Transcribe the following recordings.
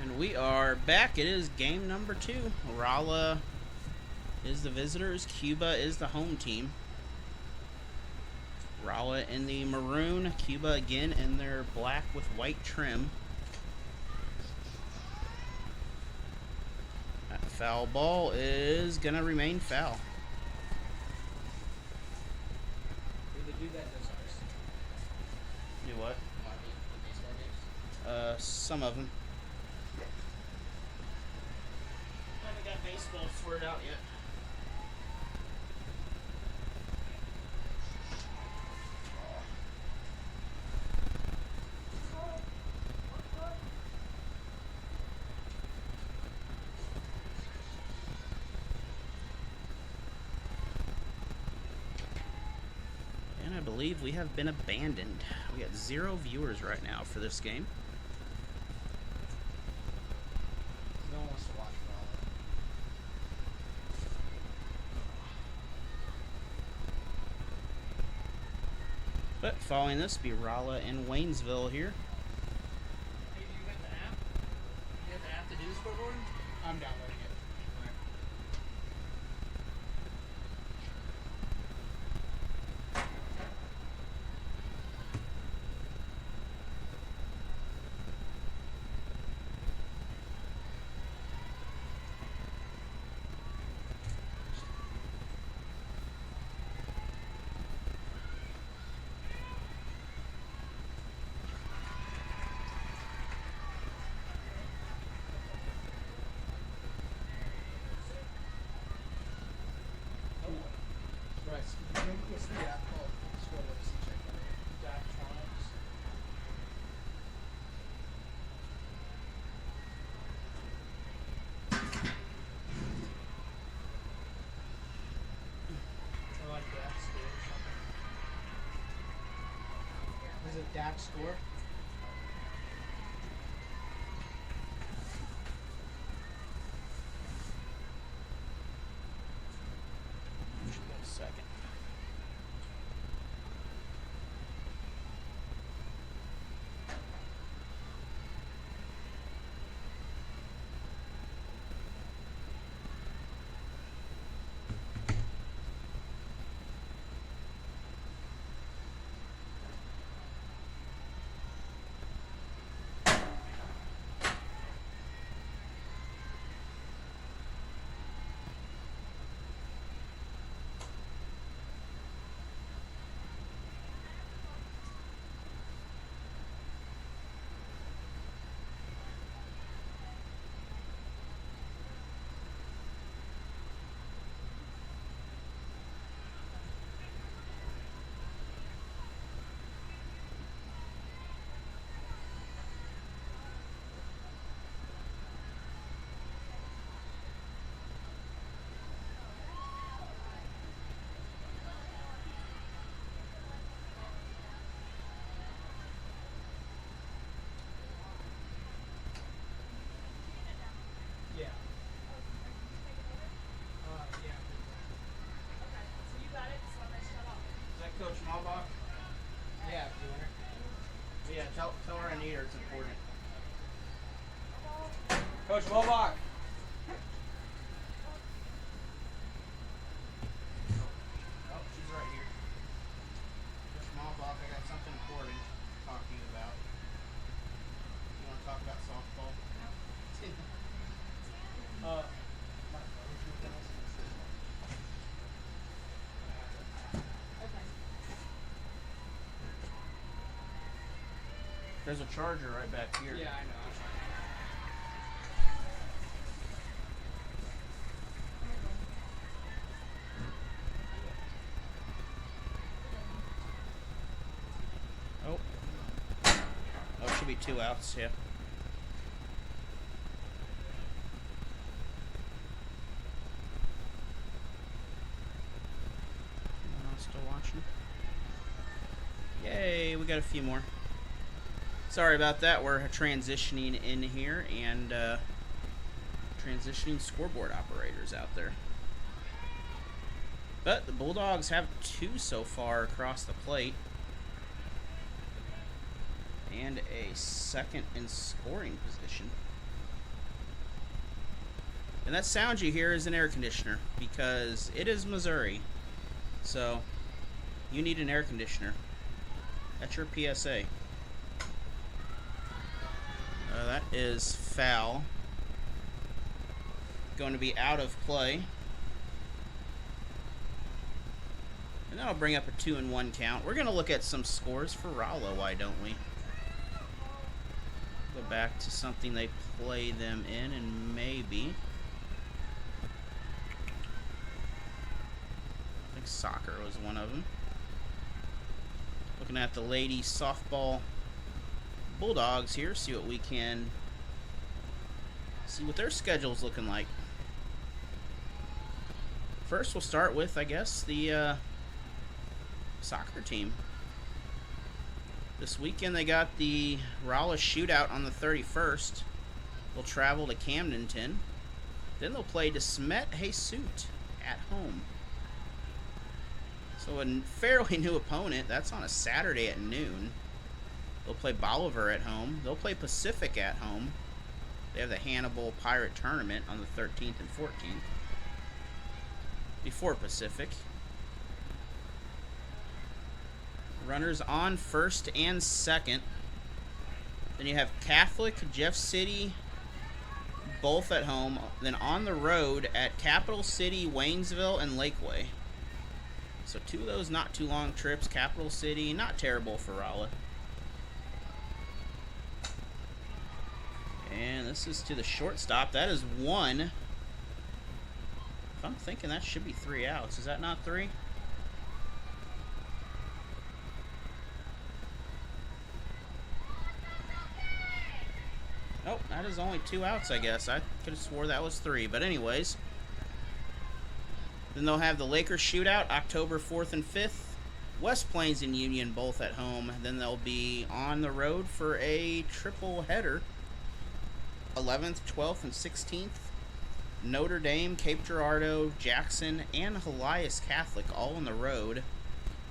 And we are back. It is game number 2. Rolla is the visitors. Cuba is the home team. Rolla in the maroon. Cuba again in their black with white trim. That foul ball is going to remain foul. Do they do that in ours? Do what? The baseball games? Some of them. Haven't got baseball sorted out yet. And I believe we have been abandoned. We got 0 viewers right now for this game. No one wants to watch Rolla. But following this, be Rolla and Waynesville here. Hey, do you get the app? You have the app to do the scoreboard? I'm downloading it. Alright. Right. What's the app called? Scoreboard. Check that out. Dactronics. Or like DAX score or something. Is it DAX score? Should get a second. Yeah. Yeah. Is that Coach Malbach? Yeah, doing it. Yeah, tell her I need her. It's important. Coach Wobach. Oh, she's right here. Coach Malbach, I got something important to talk to you about. You want to talk about softball? There's a charger right back here. Yeah, I know. Oh. Oh, it should be 2 outs, yeah. Anyone else still watching? Yay, we got a few more. Sorry about that. We're transitioning in here and transitioning scoreboard operators out there. But the Bulldogs have 2 so far across the plate. And a second in scoring position. And that sound you hear is an air conditioner because it is Missouri. So you need an air conditioner. That's your PSA. That is foul. Going to be out of play. And that'll bring up a 2-1 count. We're going to look at some scores for Rolla, why don't we? Go back to something they play them in, and maybe... I think soccer was one of them. Looking at the ladies softball Bulldogs here, see what we can... see what their schedule's looking like. First, we'll start with, I guess, the... soccer team. This weekend they got the Rolla shootout on the 31st. They'll travel to Camdenton. Then they'll play DeSmet-Jesuit at home. So a fairly new opponent. That's on a Saturday at noon. They'll play Bolivar at home. They'll play Pacific at home. They have the Hannibal Pirate Tournament on the 13th and 14th. Before Pacific. Runners on first and second. Then you have Catholic, Jeff City, both at home. Then on the road at Capital City, Waynesville, and Lakeway. So two of those not too long trips. Capital City, not terrible for Rolla. And this is to the shortstop. That is one. If I'm thinking that should be 3 outs. Is that not 3? Nope, that is only 2 outs, I guess. I could have swore that was 3. But anyways. Then they'll have the Lakers shootout October 4th and 5th. West Plains and Union both at home. Then they'll be on the road for a triple header. 11th, 12th, and 16th. Notre Dame, Cape Girardeau, Jackson, and Elias Catholic all on the road.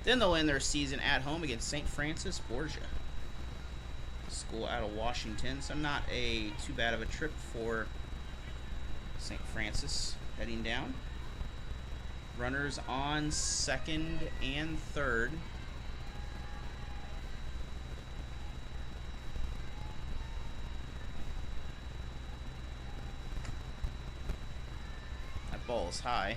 Then they'll end their season at home against St. Francis Borgia. School out of Washington, so not too bad of a trip for St. Francis heading down. Runners on second and third. That ball is high.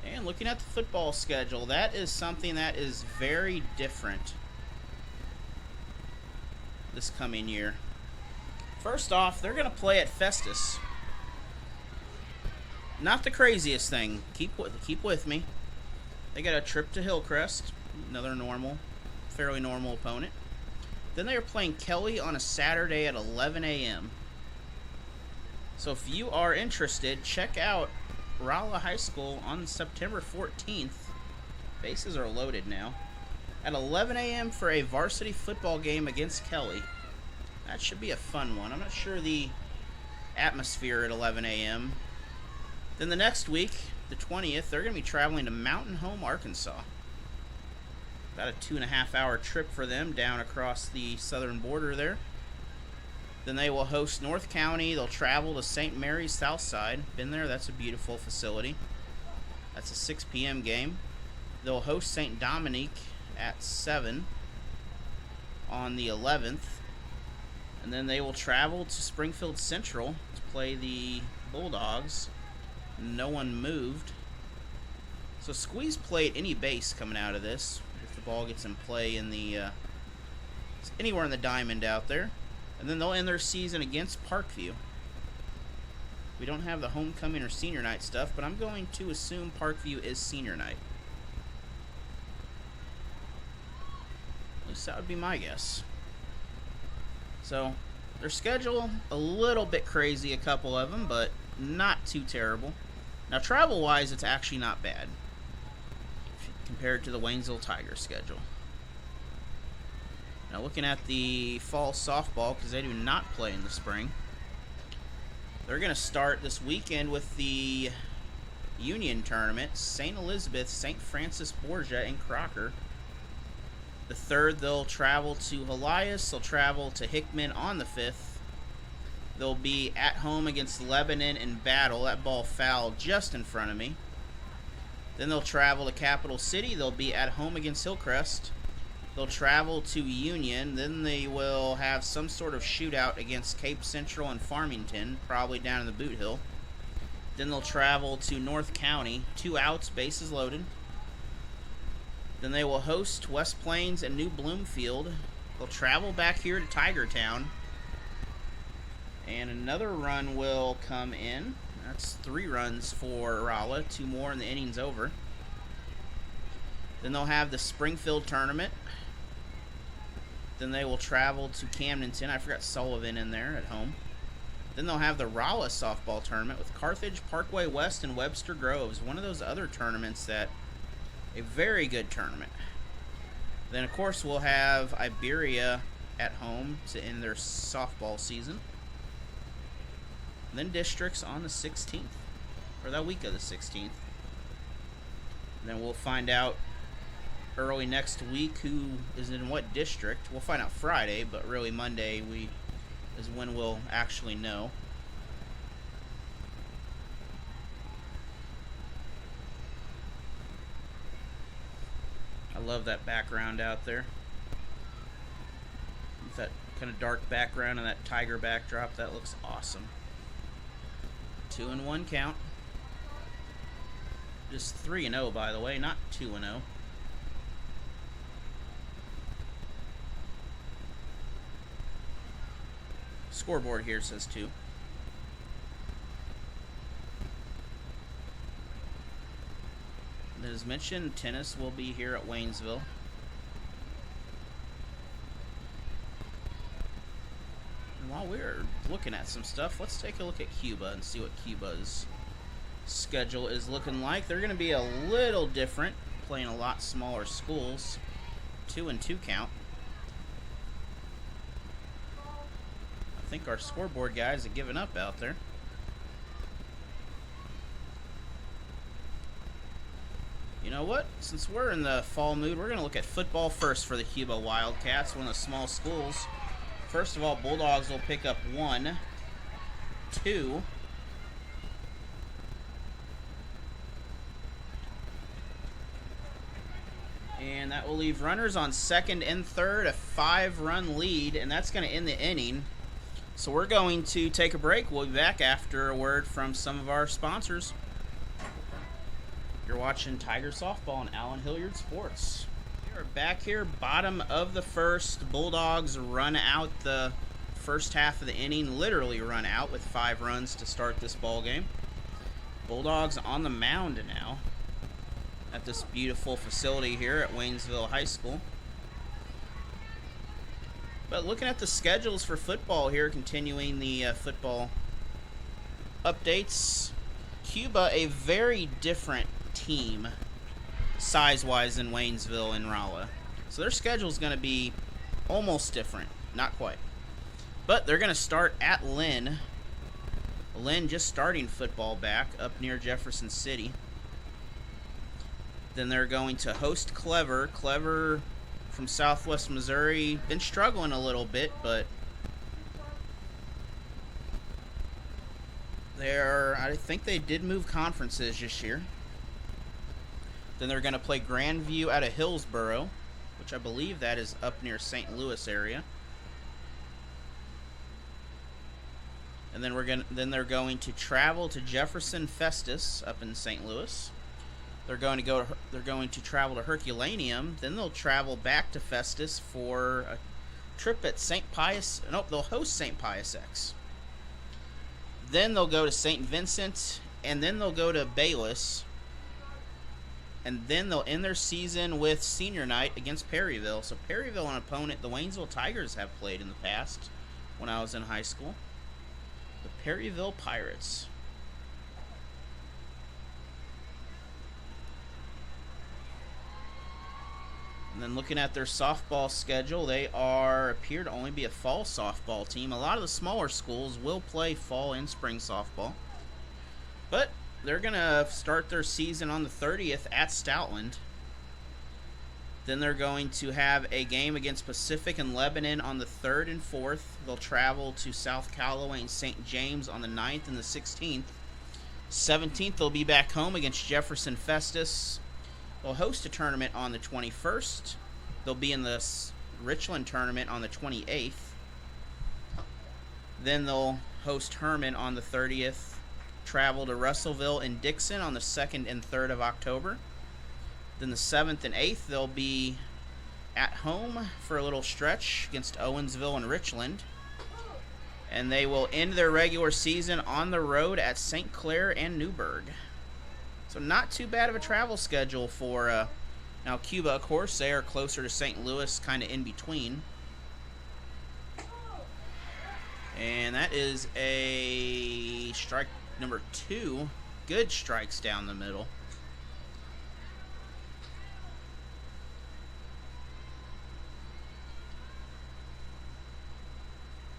And looking at the football schedule, that is something that is very different this coming year. First off, they're going to play at Festus. Not the craziest thing. Keep with me. They got a trip to Hillcrest, another fairly normal opponent. Then they are playing Kelly on a Saturday at 11 a.m. So if you are interested, check out Rolla High School on September 14th. Bases are loaded now. At 11 a.m. for a varsity football game against Kelly. That should be a fun one. I'm not sure the atmosphere at 11 a.m. Then the next week, the 20th, they're going to be traveling to Mountain Home, Arkansas. About a 2.5-hour trip for them down across the southern border there. Then they will host North County. They'll travel to St. Mary's Southside. Been there. That's a beautiful facility. That's a 6 p.m. game. They'll host St. Dominique at 7 on the 11th. And then they will travel to Springfield Central to play the Bulldogs. No one moved. So squeeze play at any base coming out of this. If the ball gets in play in the anywhere in the diamond out there. And then they'll end their season against Parkview. We don't have the homecoming or senior night stuff, but I'm going to assume Parkview is senior night. At least that would be my guess. So, their schedule, a little bit crazy, a couple of them, but not too terrible. Now, travel-wise, it's actually not bad compared to the Waynesville Tigers schedule. Now, looking at the fall softball, because they do not play in the spring, they're going to start this weekend with the Union Tournament, St. Elizabeth, St. Francis Borgia, and Crocker. The 3rd, they'll travel to Helias. They'll travel to Hickman on the 5th. They'll be at home against Lebanon in Battle. That ball fouled just in front of me. Then they'll travel to Capital City. They'll be at home against Hillcrest. They'll travel to Union. Then they will have some sort of shootout against Cape Central and Farmington, probably down in the Boot Hill. Then they'll travel to North County. 2 outs, bases loaded. Then they will host West Plains and New Bloomfield. They'll travel back here to Tigertown. And another run will come in. That's 3 runs for Rolla. 2 more and the inning's over. Then they'll have the Springfield tournament. Then they will travel to Camdenton. I forgot Sullivan in there at home. Then they'll have the Rolla softball tournament with Carthage, Parkway West, and Webster Groves. One of those other tournaments that, a very good tournament. Then, of course, we'll have Iberia at home to end their softball season. And then districts on the 16th, or that week of the 16th. And then we'll find out early next week who is in what district. We'll find out Friday, but really Monday is when we'll actually know. I love that background out there. With that kind of dark background and that tiger backdrop, that looks awesome. 2-1 count. Just 3-0, by the way, not 2-0. Scoreboard here says 2. As mentioned, tennis will be here at Waynesville. And while we're looking at some stuff, let's take a look at Cuba and see what Cuba's schedule is looking like. They're going to be a little different, playing a lot smaller schools. 2-2 count. I think our scoreboard guys have given up out there. You know what? Since we're in the fall mood, we're going to look at football first for the Cuba Wildcats, one of the small schools. First of all, Bulldogs will pick up 1, 2. And that will leave runners on 2nd and 3rd, a 5-run lead, and that's going to end the inning. So we're going to take a break. We'll be back after a word from some of our sponsors. You're watching Tiger Softball on Allen Hilliard Sports. We are back here, bottom of the 1st. Bulldogs run out the first half of the inning, literally run out with 5 runs to start this ball game. Bulldogs on the mound now at this beautiful facility here at Waynesville High School. But looking at the schedules for football here, continuing the football updates, Cuba, a very different team size-wise than Waynesville and Rolla. So their schedule is going to be almost different. Not quite. But they're going to start at Lynn. Lynn just starting football back up near Jefferson City. Then they're going to host Clever. Clever from Southwest Missouri. Been struggling a little bit, but I think they did move conferences this year. Then they're going to play Grandview out of Hillsboro, which I believe that is up near St. Louis area. And then they're going to travel to Jefferson Festus up in St. Louis. They're going to travel to Herculaneum. Then they'll travel back to Festus for a trip at St. Pius. Nope, they'll host St. Pius X. Then they'll go to St. Vincent, and then they'll go to Bayless. And then they'll end their season with senior night against Perryville. So Perryville, an opponent the Waynesville Tigers have played in the past when I was in high school. The Perryville Pirates. And then looking at their softball schedule, they appear to only be a fall softball team. A lot of the smaller schools will play fall and spring softball. But they're going to start their season on the 30th at Stoutland. Then they're going to have a game against Pacific and Lebanon on the 3rd and 4th. They'll travel to South Callaway and St. James on the 9th and the 16th. 17th, they'll be back home against Jefferson Festus. They'll host a tournament on the 21st. They'll be in the Richland tournament on the 28th. Then they'll host Herman on the 30th. Travel to Russellville and Dixon on the 2nd and 3rd of October. Then the 7th and 8th, they'll be at home for a little stretch against Owensville and Richland. And they will end their regular season on the road at St. Clair and Newburgh. So not too bad of a travel schedule for, now Cuba, of course, they are closer to St. Louis, kind of in between. And that is a strike number 2. Good strikes down the middle.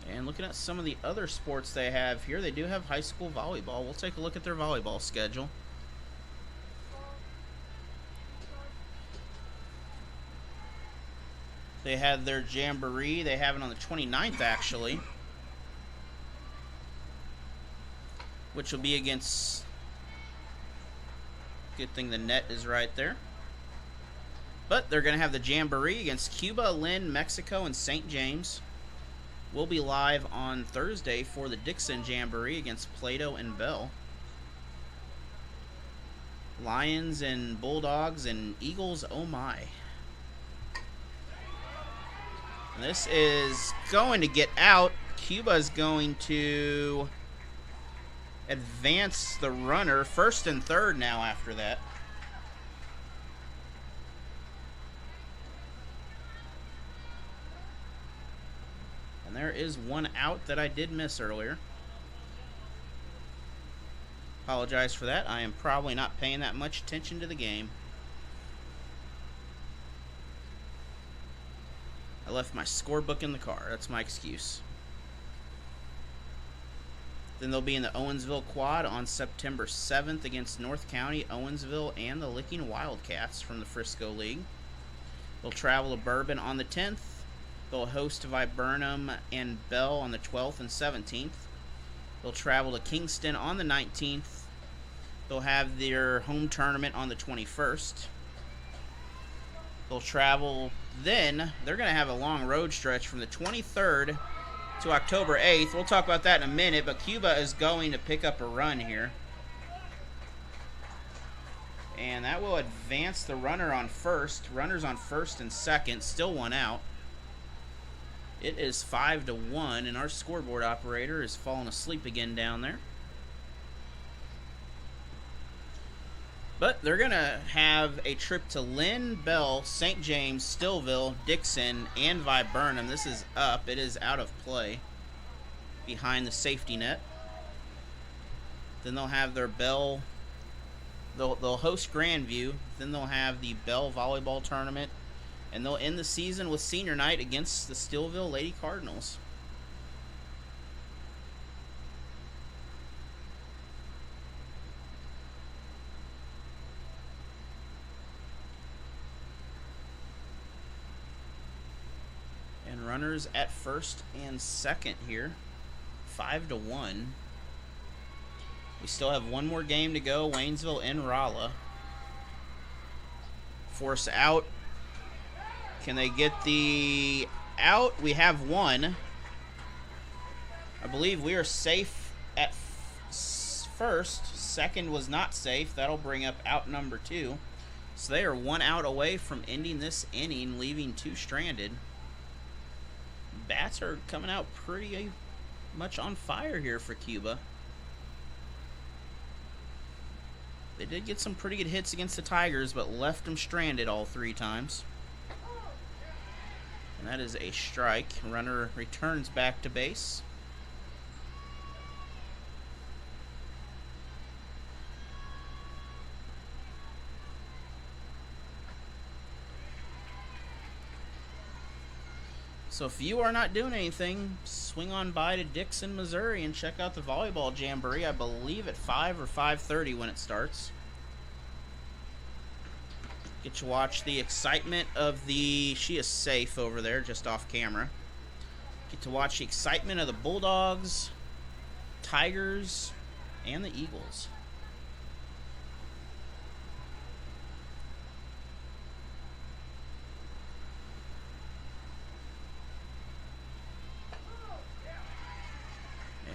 And looking at some of the other sports they have here, they do have high school volleyball. We'll take a look at their volleyball schedule. They had their Jamboree. They have it on the 29th, actually. Which will be against... Good thing the net is right there. But they're going to have the Jamboree against Cuba, Lynn, Mexico, and St. James. We'll be live on Thursday for the Dixon Jamboree against Plato and Bell. Lions and Bulldogs and Eagles, oh my. This is going to get out. Cuba's going to advance the runner. 1st and 3rd now after that. And there is one out that I did miss earlier. Apologize for that. I am probably not paying that much attention to the game. I left my scorebook in the car. That's my excuse. Then they'll be in the Owensville Quad on September 7th against North County, Owensville, and the Licking Wildcats from the Frisco League. They'll travel to Bourbon on the 10th. They'll host Viburnum and Bell on the 12th and 17th. They'll travel to Kingston on the 19th. They'll have their home tournament on the 21st. They'll travel, then they're going to have a long road stretch from the 23rd to October 8th. We'll talk about that in a minute, but Cuba is going to pick up a run here. And that will advance the runner on first. Runners on first and second, still one out. It is 5-1, and our scoreboard operator is falling asleep again down there. But they're going to have a trip to Lynn, Bell, St. James, Stillville, Dixon, and Viburnum. This is up. It is out of play behind the safety net. Then they'll have their Bell. They'll host Grandview. Then they'll have the Bell volleyball tournament. And they'll end the season with senior night against the Stillville Lady Cardinals. And runners at first and second here. 5-1. We still have one more game to go. Waynesville and Rolla. Force out. Can they get the out? We have one. I believe we are safe at first. Second was not safe. That'll bring up out number 2. So they are one out away from ending this inning, leaving 2 stranded. Bats are coming out pretty much on fire here for Cuba. They did get some pretty good hits against the Tigers, but left them stranded all 3 times. And that is a strike. Runner returns back to base. So if you are not doing anything, swing on by to Dixon, Missouri and check out the volleyball Jamboree. I believe at 5 or 5:30 when it starts. Get to watch the excitement of the... She is safe over there, just off camera. Get to watch the excitement of the Bulldogs, Tigers, and the Eagles.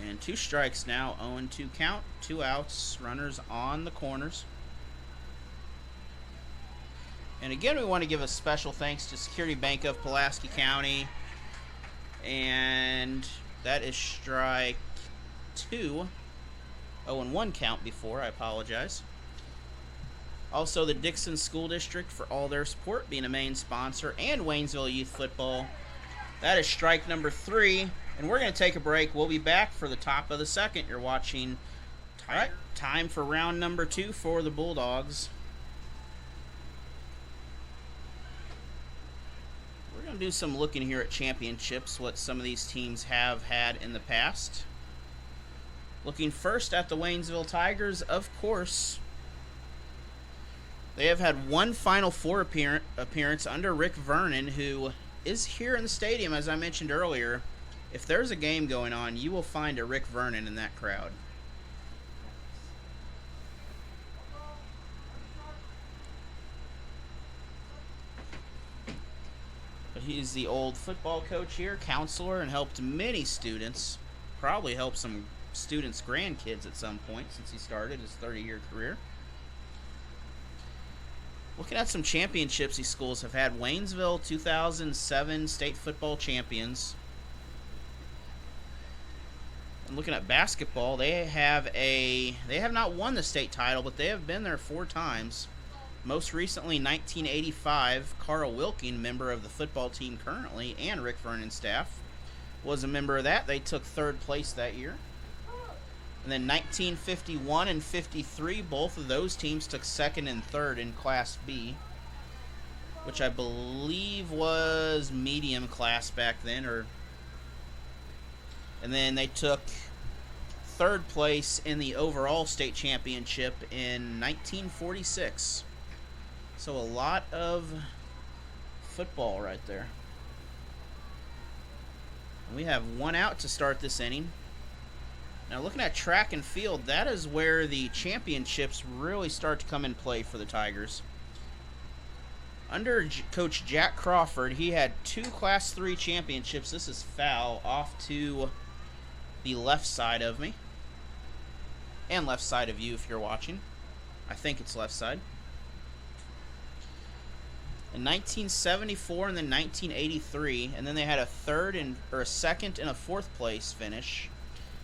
And 2 strikes now, 0-2 count, 2 outs, runners on the corners. And again, we want to give a special thanks to Security Bank of Pulaski County. And that is strike 2. 0-1 count before, I apologize. Also, the Dixon School District for all their support, being a main sponsor, and Waynesville Youth Football. That is strike number 3. And we're going to take a break. We'll be back for the top of the second. You're watching time for round number 2 for the Bulldogs. We're going to do some looking here at championships, what some of these teams have had in the past. Looking first at the Waynesville Tigers, of course. They have had 1 Final Four appearance under Rick Vernon, who is here in the stadium, as I mentioned earlier. If there's a game going on, you will find a Rick Vernon in that crowd. But he's the old football coach here, counselor, and helped many students. Probably helped some students' grandkids at some point since he started his 30-year career. Looking at some championships these schools have had. Waynesville, 2007 state football champions. And looking at basketball, they have not won the state title, but they have been there 4 times. Most recently, 1985, Carl Wilking, member of the football team currently, and Rick Vernon's staff, was a member of that. They took 3rd place that year. And then 1951 and 53, both of those teams took 2nd and 3rd in Class B, which I believe was medium class back then, and then they took 3rd place in the overall state championship in 1946. So a lot of football right there. And we have 1 out to start this inning. Now looking at track and field, that is where the championships really start to come in play for the Tigers. Under Coach Jack Crawford, he had 2 Class 3 championships. This is foul off to the left side of me. And left side of you if you're watching. I think it's left side. In 1974 and then 1983, and then they had a 2nd and a 4th place finish.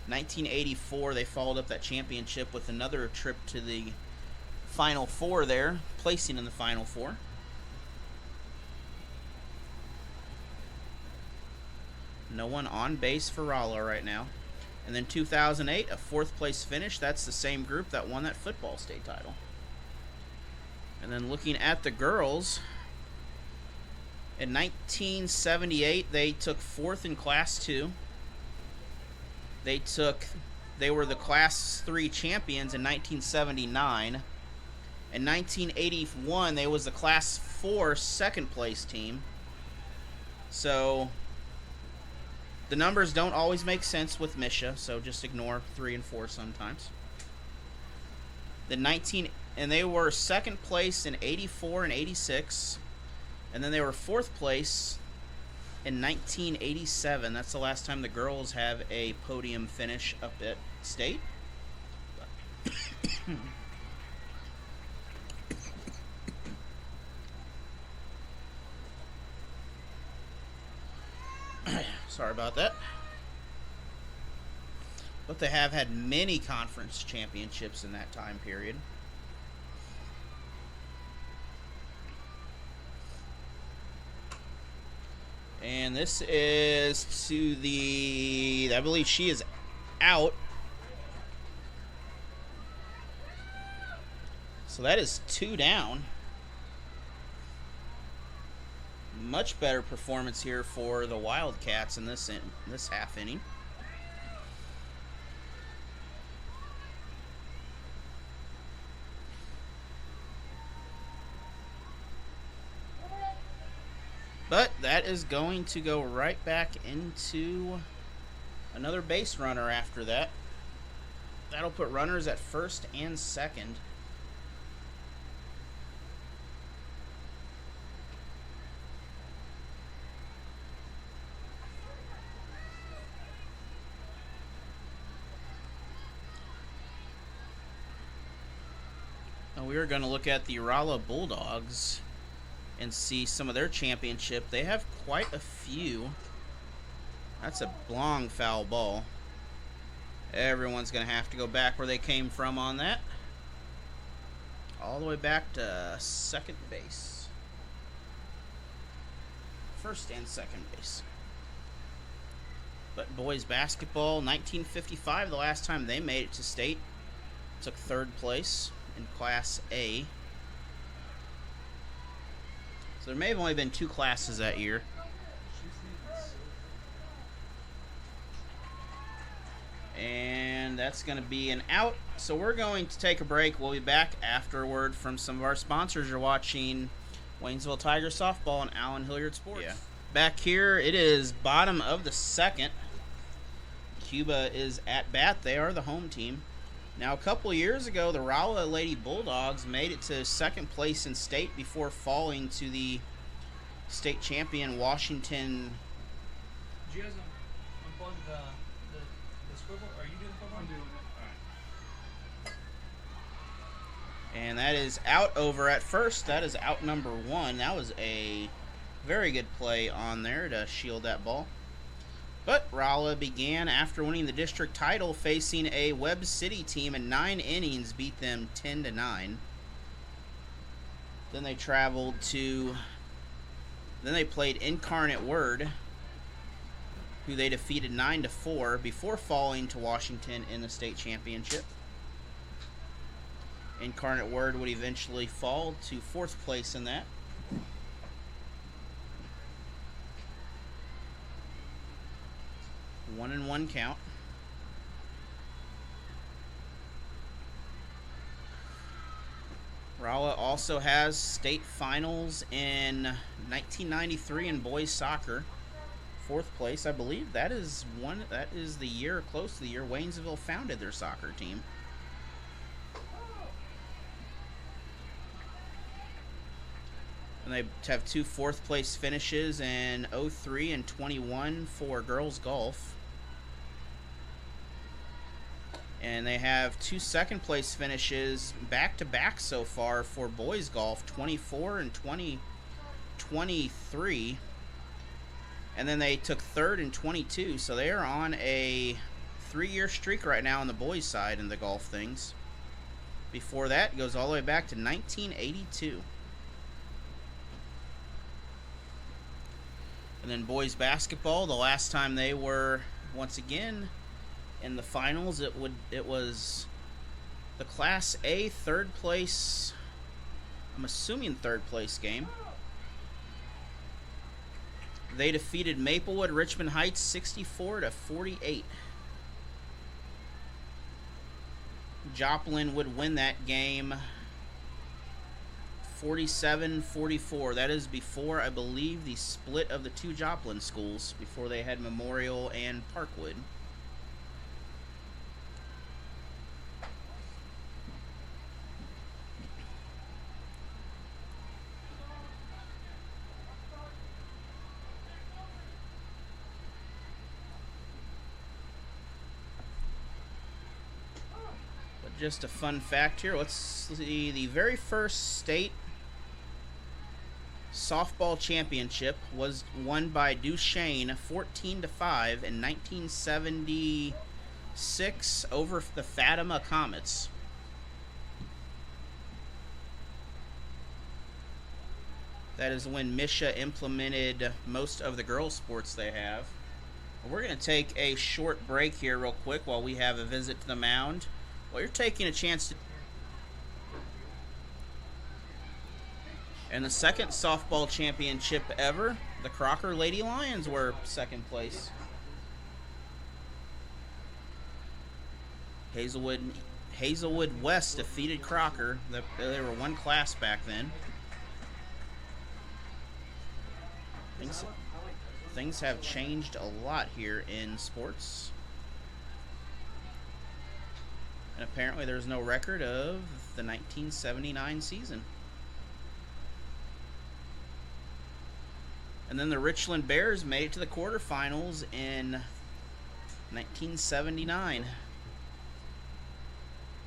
1984, they followed up that championship with another trip to the Final Four there, placing in the Final Four. No one on base for Rolla right now. And then 2008, a 4th place finish. That's the same group that won that football state title. And then looking at the girls, in 1978, they took 4th in Class 2. They were the Class 3 champions in 1979. In 1981, they was the Class 4 2nd place team. So the numbers don't always make sense with MSHSAA, so just ignore 3 and 4 sometimes. And they were 2nd place in 84 and 86, and then they were 4th place in 1987. That's the last time the girls have a podium finish up at state. Sorry about that. But they have had many conference championships in that time period. And this is to the... I believe she is out. So that is 2 down. Much better performance here for the Wildcats in this half inning. that is going to go right back into another base runner after that. That'll put runners at first and second. Now we are going to look at the Rolla Bulldogs and see some of their championship. They have quite a few. That's a long foul ball. Everyone's going to have to go back where they came from on that. All the way back to second base. First and second base. But boys basketball, 1955, the last time they made it to state. Took third place in Class A. So there may have only been 2 classes that year. And that's going to be an out. So we're going to take a break. We'll be back afterward from some of our sponsors. You're watching Waynesville Tiger Softball and Allen Hilliard Sports. Yeah. Back here, it is bottom of the second. Cuba is at bat. They are the home team. Now, a couple years ago, the Rolla Lady Bulldogs made it to second place in state before falling to the state champion Washington. Did you guys unplug the swivel? Are you doing the swivel? I'm doing it. All right. And that is out over at first. That is out number 1. That was a very good play on there to shield that ball. But Rolla began after winning the district title, facing a Webb City team in 9 innings, beat them 10-9. Then they traveled to. Then they played Incarnate Word, who they defeated 9-4 before falling to Washington in the state championship. Incarnate Word would eventually fall to 4th place in that. 1-1 count. Rolla also has state finals in 1993 in boys soccer. 4th place, I believe. That is the year, close to the year Waynesville founded their soccer team. And they have 2 4th place finishes in 03 and 21 for girls golf. And they have 2 2nd place finishes back-to-back so far for boys golf, 24 and 2023. And then they took 3rd in 22. So they are on a 3-year streak right now on the boys' side in the golf things. Before that, it goes all the way back to 1982. And then boys basketball, the last time they were, once again, in the finals, it was the Class A 3rd place, I'm assuming 3rd place game. They defeated Maplewood Richmond Heights 64-48. Joplin would win that game 47-44. That is before, I believe, the split of the 2 Joplin schools, before they had Memorial and Parkwood. Just a fun fact here. Let's see. The very first state softball championship was won by Duchesne 14-5 in 1976 over the Fatima Comets. That is when MSHSAA implemented most of the girls' sports they have. We're going to take a short break here real quick while we have a visit to the mound. Well, you're taking a chance to. And the second softball championship ever, the Crocker Lady Lions were 2nd place. Hazelwood West defeated Crocker. They were 1 class back then. things have changed a lot here in sports. And apparently there's no record of the 1979 season. And then the Richland Bears made it to the quarterfinals in 1979.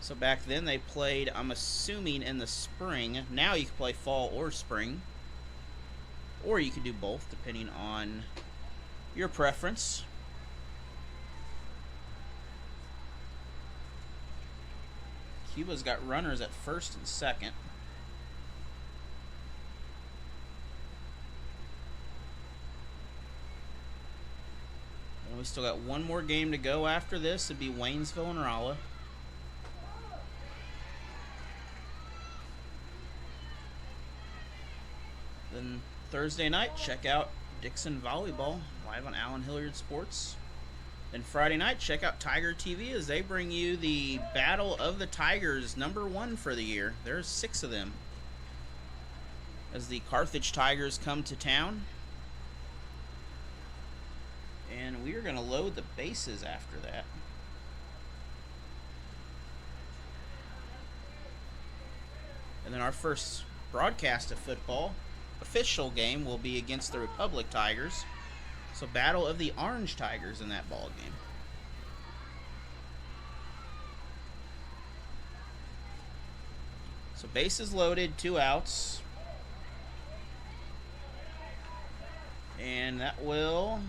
So back then they played, I'm assuming, in the spring. Now you can play fall or spring. Or you can do both, depending on your preference. Cuba's got runners at first and second. And we still got one more game to go after this. It'd be Waynesville and Rolla. Then Thursday night, check out Dixon Volleyball live on Allen Hilliard Sports. Then Friday night, check out Tiger TV as they bring you the Battle of the Tigers, #1 for the year. There's 6 of them as the Carthage Tigers come to town. And we are going to load the bases after that. And then our first broadcast of football official game will be against the Republic Tigers. So Battle of the Orange Tigers in that ball game. So bases loaded, 2 outs. And that will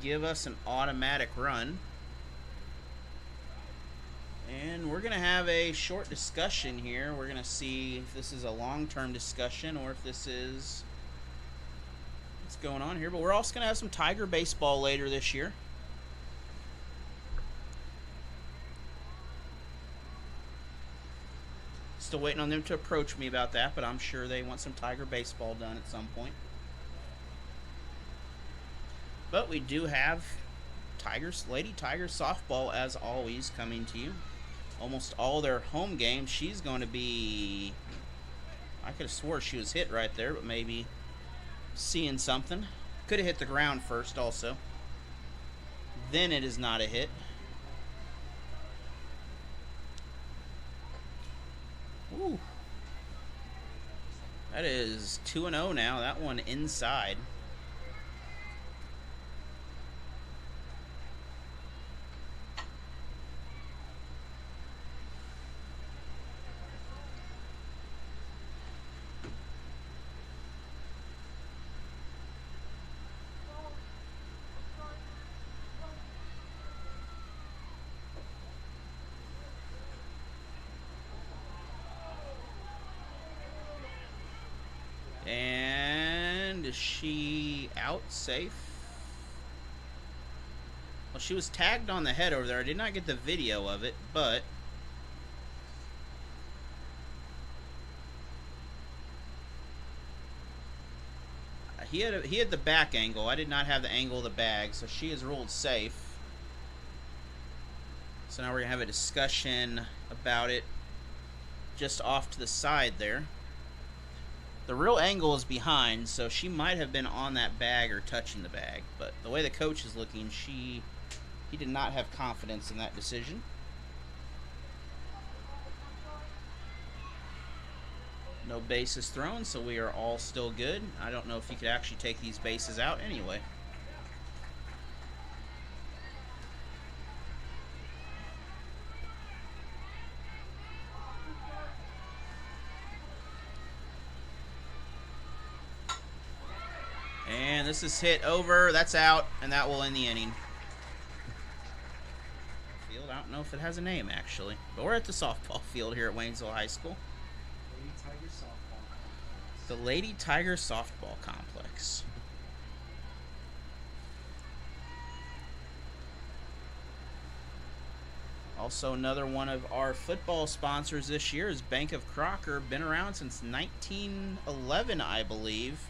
give us an automatic run. And we're going to have a short discussion here. We're going to see if this is a long-term discussion or if this is what's going on here. But we're also going to have some Tiger baseball later this year. Still waiting on them to approach me about that, but I'm sure they want some Tiger baseball done at some point. But we do have Lady Tigers softball, as always, coming to you. Almost all their home games. She's going to be, I could have swore she was hit right there, but maybe seeing something. Could have hit the ground first also. Then it is not a hit. Ooh. That is 2-0 now. That one inside. And is she out safe? Well, she was tagged on the head over there. I did not get the video of it, but he had the back angle. I did not have the angle of the bag, so she is ruled safe. So now we're gonna have a discussion about it just off to the side there. The real angle is behind, so she might have been on that bag or touching the bag. But the way the coach is looking, he did not have confidence in that decision. No bases thrown, so we are all still good. I don't know if you could actually take these bases out anyway. And this is hit over. That's out, and that will end the inning. Field, I don't know if it has a name, actually. But we're at the softball field here at Waynesville High School. Lady Tiger softball complex. The Lady Tiger Softball Complex. Also, another one of our football sponsors this year is Bank of Crocker. Been around since 1911, I believe.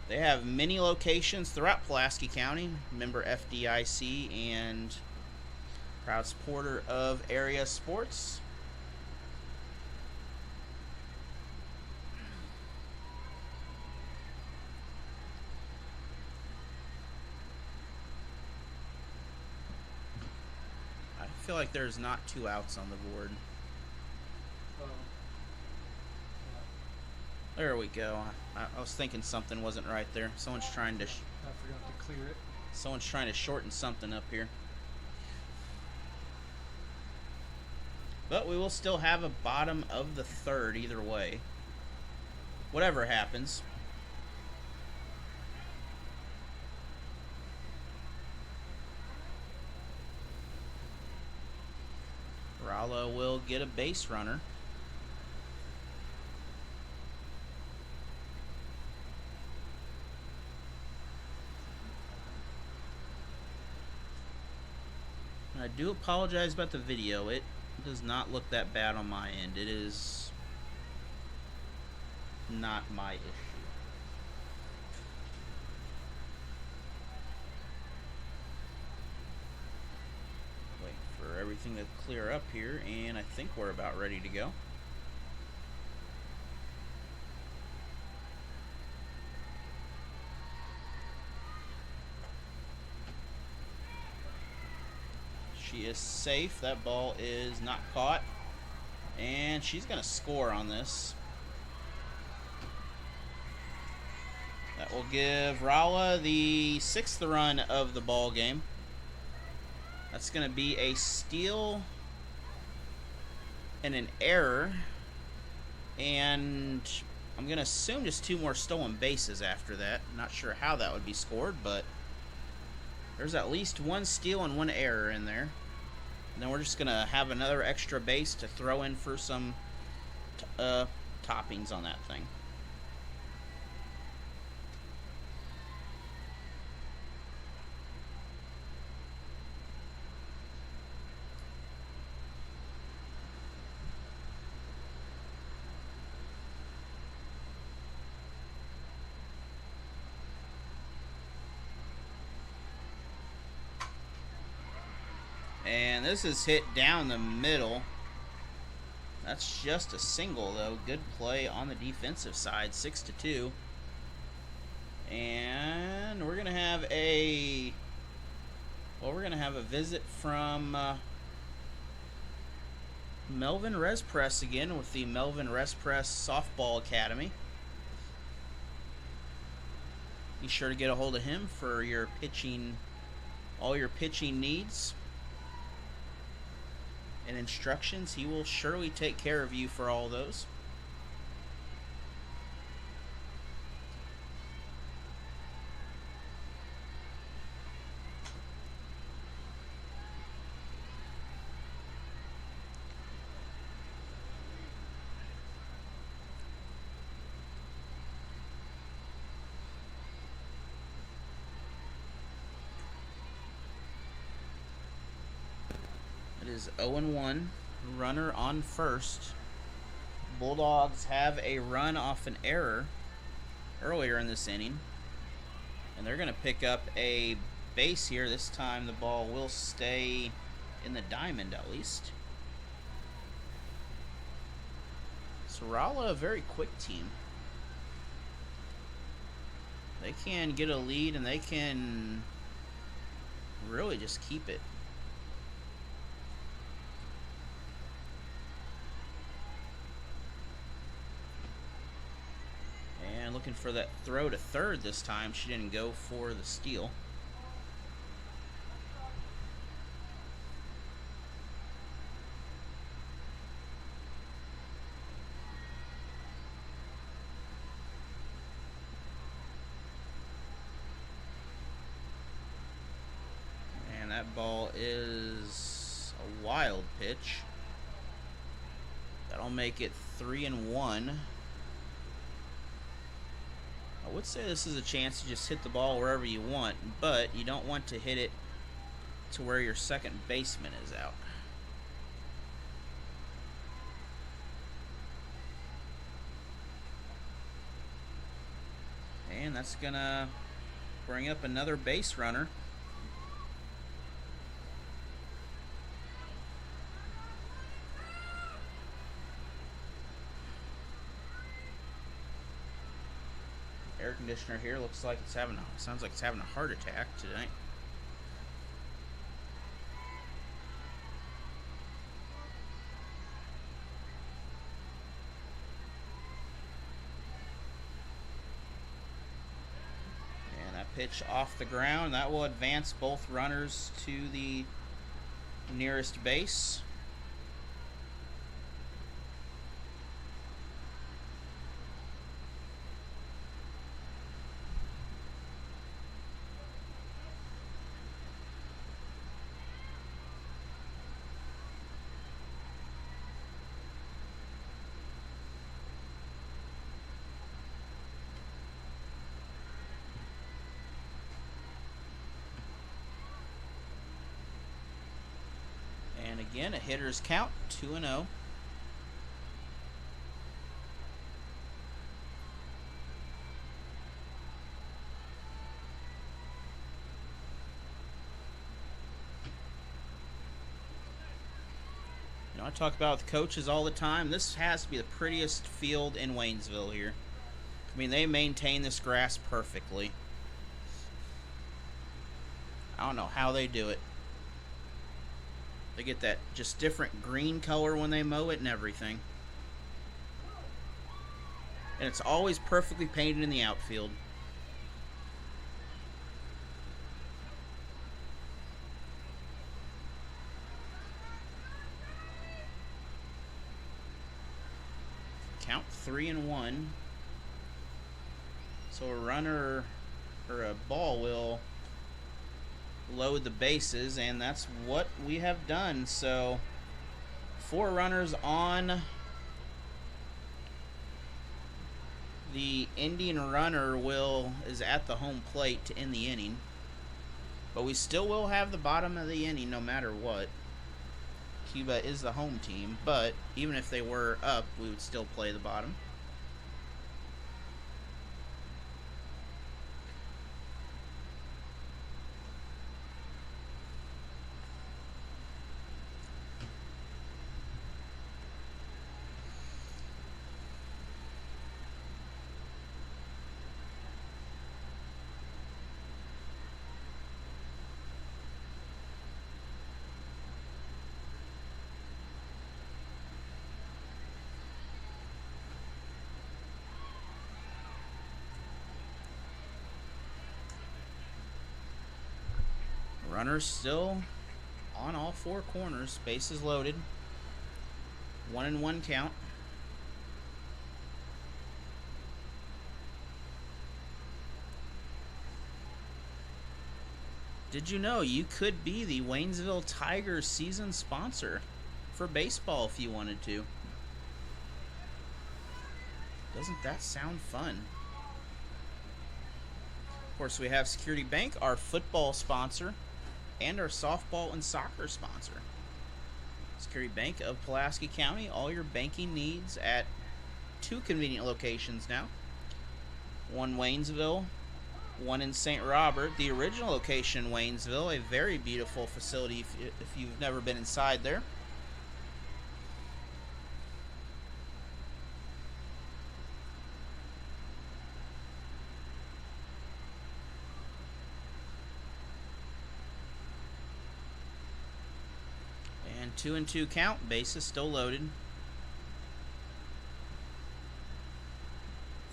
They have many locations throughout Pulaski County. Member FDIC and proud supporter of area sports. feel like there's not 2 outs on the board. Oh. There we go. I was thinking something wasn't right there. Someone's trying to I forgot to clear it. someone's trying to shorten something up here. But we will still have a bottom of the 3rd either way. Whatever happens. Rolla will get a base runner. I do apologize about the video. It does not look that bad on my end. It is not my issue. Wait for everything to clear up here, and I think we're about ready to go. She is safe. That ball is not caught. And she's going to score on this. That will give Rolla the 6th run of the ball game. That's going to be a steal and an error. And I'm going to assume just 2 more stolen bases after that. Not sure how that would be scored, but there's at least 1 steal and 1 error in there. And then we're just going to have another extra base to throw in for some toppings on that thing. And this is hit down the middle. That's just a single, though. Good play on the defensive side, 6-2. And we're gonna have a visit from Melvin Respress again with the Melvin Respress Softball Academy. Be sure to get a hold of him for your pitching, all your pitching needs and instructions. He will surely take care of you for all those. It is 0-1, runner on first. Bulldogs have a run off an error earlier in this inning, and they're going to pick up a base here. This time the ball will stay in the diamond at least. So Rolla, a very quick team. They can get a lead and they can really just keep it. And looking for that throw to third this time. She didn't go for the steal. And that ball is a wild pitch. That'll make it 3-1. I would say this is a chance to just hit the ball wherever you want, but you don't want to hit it to where your second baseman is out. And that's gonna bring up another base runner. Air conditioner here looks like it's sounds like it's having a heart attack tonight. pitch off the ground. That will advance both runners to the nearest base. And again, a hitter's count, 2-0. You know, I talk about with coaches all the time. This has to be the prettiest field in Waynesville here. I mean, they maintain this grass perfectly. I don't know how they do it. They get that just different green color when they mow it and everything. And it's always perfectly painted in the outfield. Count 3-1. So a runner or a ball will load the bases, and that's what we have done. So 4 runners on. The Indian runner is at the home plate to end the inning, but we still will have the bottom of the inning no matter what. Cuba is the home team, but even if they were up, we would still play the bottom. Runners still on all 4 corners. Bases loaded. 1-1 count. Did you know you could be the Waynesville Tigers season sponsor for baseball if you wanted to? Doesn't that sound fun? Of course, we have Security Bank, our football sponsor, and our softball and soccer sponsor. Security Bank of Pulaski County, all your banking needs at 2 convenient locations now. One Waynesville, one in St. Robert. The original location in Waynesville, a very beautiful facility if you've never been inside there. And 2-2 count, bases still loaded.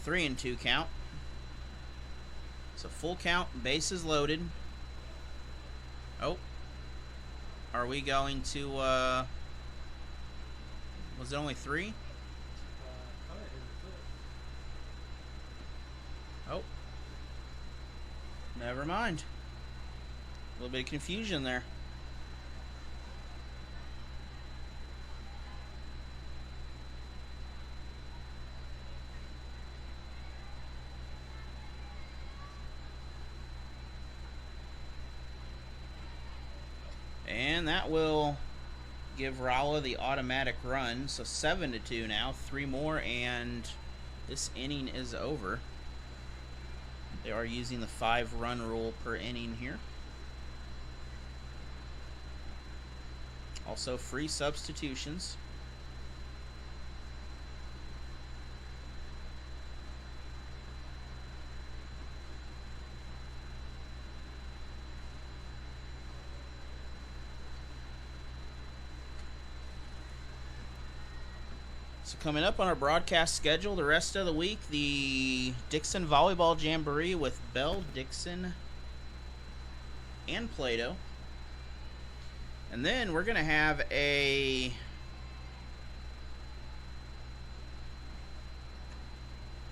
3-2 count. So full count, bases loaded. Oh. Are we going to, was it only 3? Oh. Never mind. A little bit of confusion there. And that will give Rolla the automatic run. So 7-2 now. 3 more and this inning is over. They are using the 5-run rule per inning here. Also free substitutions. So coming up on our broadcast schedule the rest of the week, the Dixon Volleyball Jamboree with Bell, Dixon, and Play-Doh. And then we're going to have a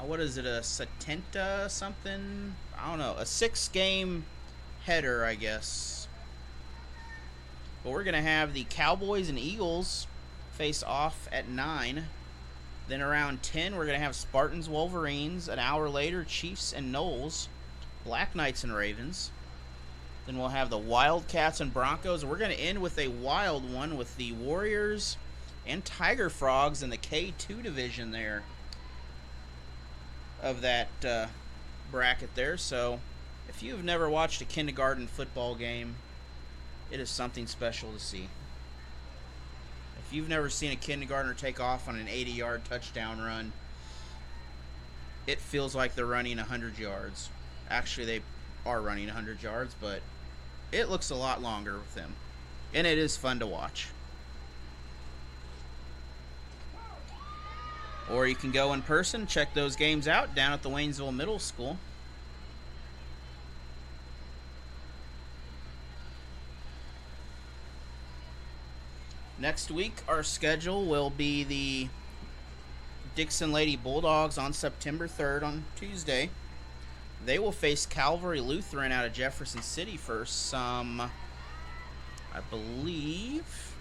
what is it, a Setenta something? I don't know, a 6-game header, I guess. But we're going to have the Cowboys and Eagles face off at 9. Then around 10, we're going to have Spartans, Wolverines. An hour later, Chiefs and Knowles. Black Knights and Ravens. Then we'll have the Wildcats and Broncos. We're going to end with a wild one with the Warriors and Tiger Frogs in the K2 division there of that bracket there. So if you've never watched a kindergarten football game, it is something special to see. If you've never seen a kindergartner take off on an 80-yard touchdown run, it feels like they're running 100 yards. Actually, they are running 100 yards, but it looks a lot longer with them. And it is fun to watch. Or you can go in person, check those games out down at the Waynesville Middle School. Next week, our schedule will be the Dixon Lady Bulldogs on September 3rd on Tuesday. They will face Calvary Lutheran out of Jefferson City for some, I believe,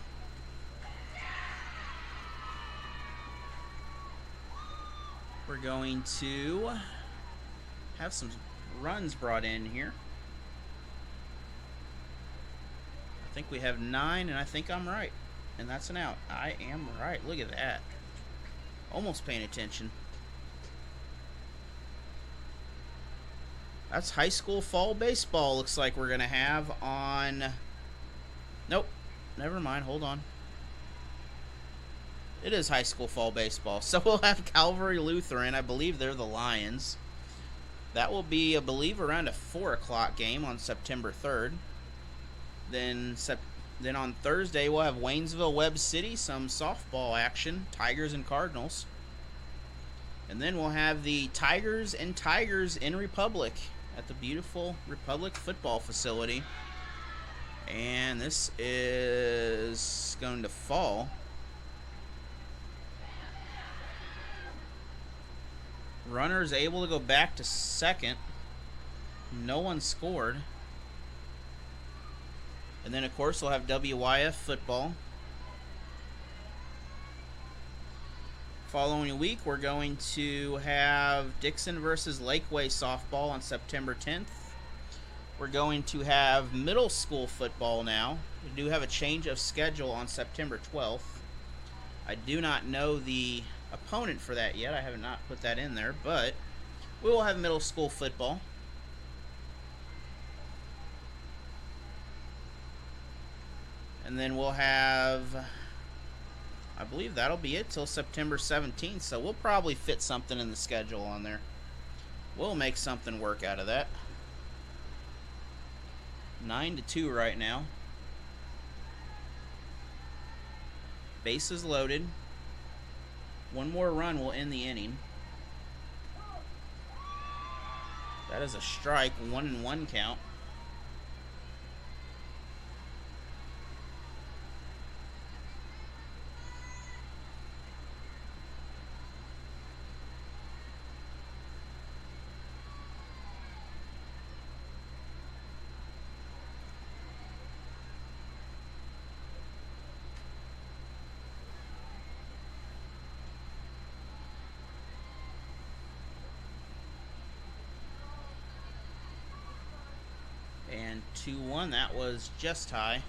we're going to have some runs brought in here. I think we have 9, and I think I'm right. And that's an out. I am right. Look at that. Almost paying attention. That's high school fall baseball. Looks like we're going to have on... Nope. Never mind. Hold on. It is high school fall baseball. So we'll have Calvary Lutheran. I believe they're the Lions. That will be, I believe, around a 4 o'clock game on September 3rd. Then on Thursday, we'll have Waynesville Webb City, some softball action, Tigers and Cardinals. And then we'll have the Tigers and Tigers in Republic at the beautiful Republic football facility. And this is going to fall. Runners able to go back to second. No one scored. And then, of course, we'll have WYF football. Following week, we're going to have Dixon versus Lakeway softball on September 10th. We're going to have middle school football now. We do have a change of schedule on September 12th. I do not know the opponent for that yet. I have not put that in there, but we will have middle school football. And then we'll have, I believe that'll be it till September 17th. So we'll probably fit something in the schedule on there. We'll make something work out of that. 9-2 right now. Bases loaded. One more run will end the inning. That is a strike, 1-1 count. And 2-1, that was just high.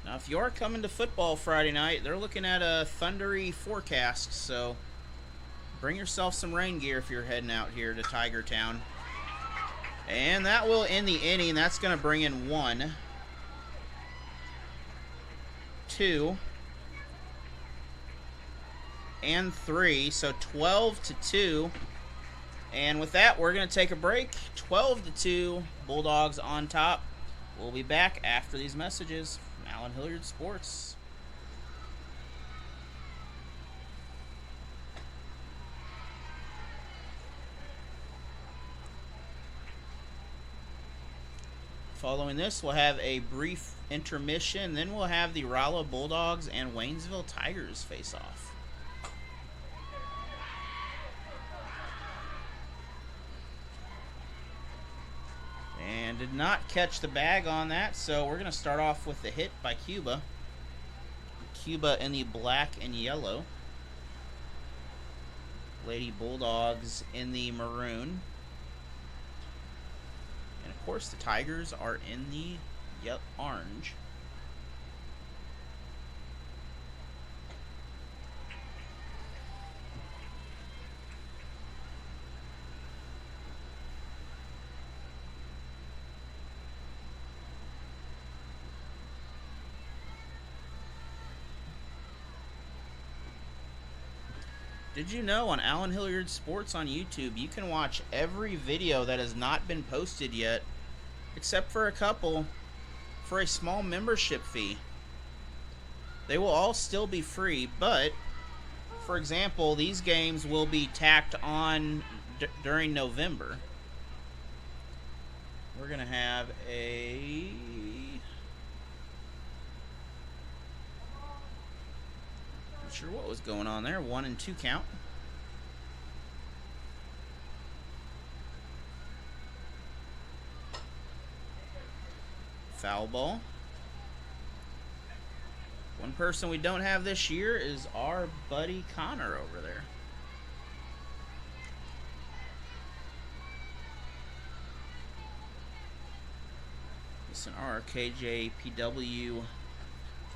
Now, if you are coming to football Friday night, they're looking at a thundery forecast, so bring yourself some rain gear if you're heading out here to Tiger Town. And that will end the inning. That's going to bring in 1, 2, and 3, so 12-2. And with that, we're going to take a break. 12-2, Bulldogs on top. We'll be back after these messages from Allen Hilliard Sports. Following this, we'll have a brief intermission. Then we'll have the Rolla Bulldogs and Waynesville Tigers face off. And did not catch the bag on that, so we're going to start off with the hit by Cuba. Cuba in the black and yellow. Lady Bulldogs in the maroon. And of course the Tigers are in the orange. Did you know on Allen Hilliard Sports on YouTube, you can watch every video that has not been posted yet, except for a couple, for a small membership fee. They will all still be free, but, for example, these games will be tacked on during November. We're going to have a... sure what was going on there. 1 and 2 count. Foul ball. One person we don't have this year is our buddy Connor over there. Listen, our KJPW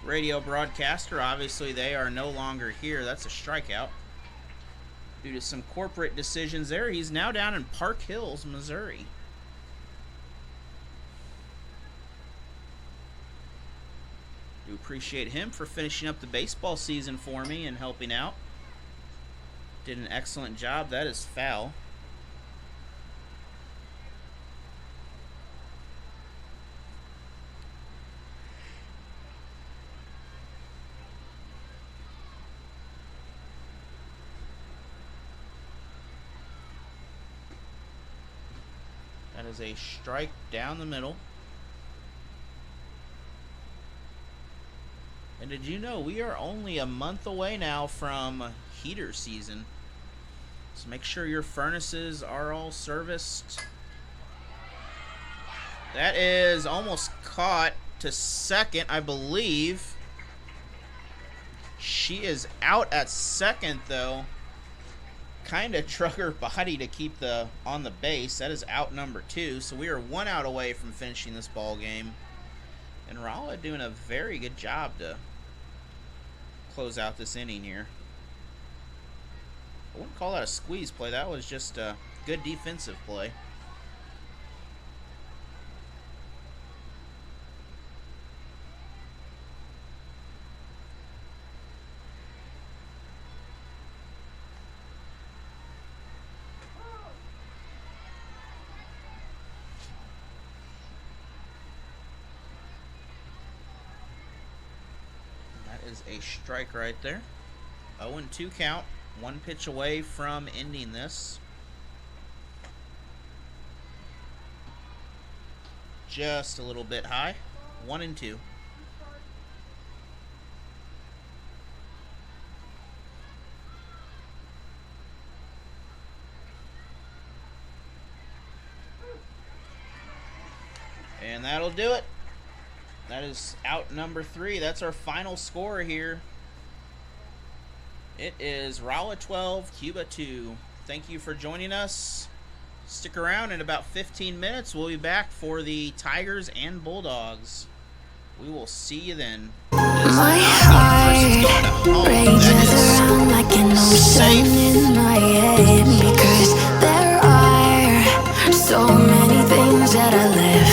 radio broadcaster, obviously they are no longer here. That's a strikeout due to some corporate decisions there. He's now down in Park Hills, Missouri. Do appreciate him for finishing up the baseball season for me and helping out. Did an excellent job. That is foul. That is a strike down the middle. And did you know we are only a month away now from heater season? So make sure your furnaces are all serviced. That is almost caught to second, I believe. She is out at second though. Kind of truck her body to keep on the base. That is out number 2. So we are 1 out away from finishing this ball game. And Rolla doing a very good job to close out this inning here. I wouldn't call that a squeeze play. That was just a good defensive play. Is a strike right there. 0-2 count. 1 pitch away from ending this. Just a little bit high. 1-2. And that'll do it. That is out number 3. That's our final score here. It is Rolla 12, Cuba 2. Thank you for joining us. Stick around. In about 15 minutes, we'll be back for the Tigers and Bulldogs. We will see you then. My heart rages around like an ocean in my head, because there are so many things that I left